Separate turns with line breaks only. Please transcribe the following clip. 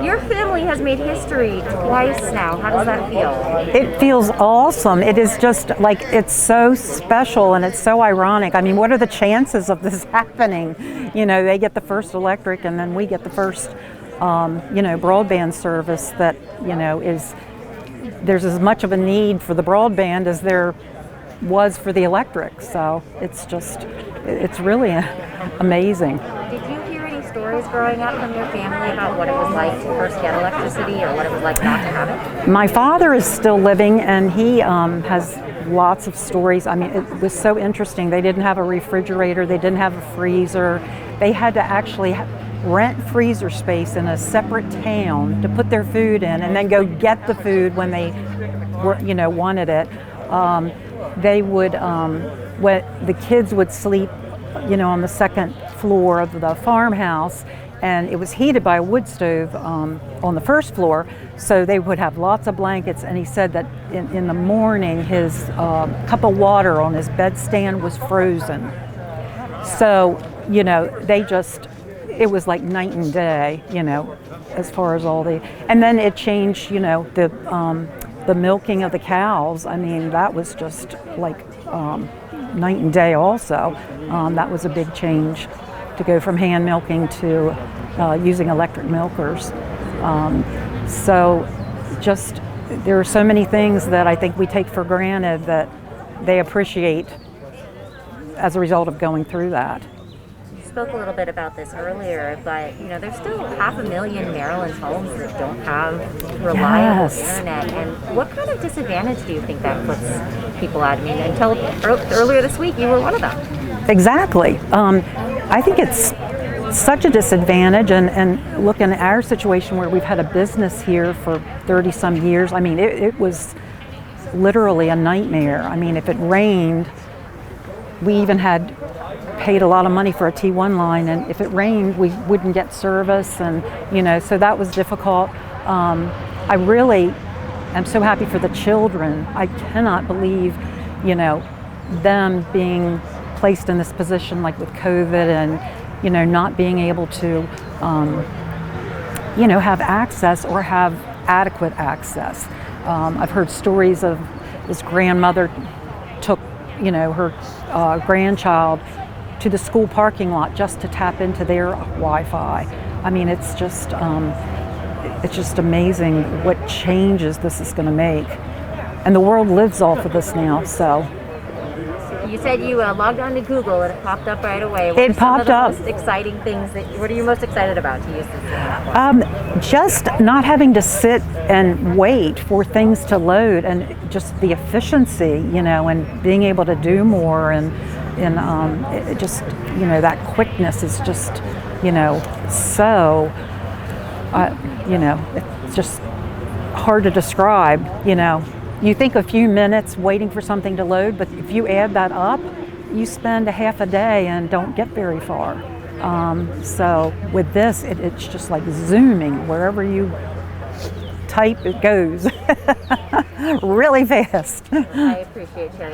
Your family has made history twice now. How does that feel?
It feels awesome. It is just like, it's so special and it's so ironic. I mean, what are the chances of this happening? You know, they get the first electric and then we get the first, broadband service that, there's as much of a need for the broadband as there was for the electric. So it's really amazing.
Did you hear any stories growing up from your family about what it was like to first get electricity or what it was like not to have it?
My father is still living and he has lots of stories. I mean, it was so interesting. They didn't have a refrigerator, they didn't have a freezer. They had to actually rent freezer space in a separate town to put their food in and then go get the food when they wanted it. They would, the kids would sleep, on the second floor of the farmhouse, and it was heated by a wood stove on the first floor, so they would have lots of blankets. And he said that in the morning his cup of water on his bedstand was frozen. So, it was like night and day, as far as all and then it changed, the milking of the cows. I mean, that was just like night and day also. That was a big change to go from hand milking to using electric milkers. So there are so many things that I think we take for granted that they appreciate as a result of going through that.
Spoke a little bit about this earlier, but there's still 500,000 Maryland's homes that don't have reliable internet. And what kind of disadvantage do you think that puts people at? I mean, until earlier this week, you were one of them.
Exactly. I think it's such a disadvantage. And look, in our situation where we've had a business here for 30 some years, I mean, it was literally a nightmare. I mean, if it rained, we even had paid a lot of money for a T1 line, and if it rained we wouldn't get service, and so that was difficult. I really am so happy for the children. I cannot believe them being placed in this position, like with COVID, and not being able to have access or have adequate access. I've heard stories of this grandmother took her grandchild to the school parking lot just to tap into their Wi-Fi. I mean, it's just amazing what changes this is going to make. And the world lives off of this now, so.
You said you logged on to Google and it popped up right away.
It popped up.
Most exciting things what are you most excited about to use this platform?
Just not having to sit and wait for things to load, and just the efficiency, and being able to do more, and it just, that quickness is just, so, it's just hard to describe. You think a few minutes waiting for something to load, but if you add that up, you spend a half a day and don't get very far. So with this, it's just like zooming. Wherever you type, it goes really fast.
I appreciate sharing.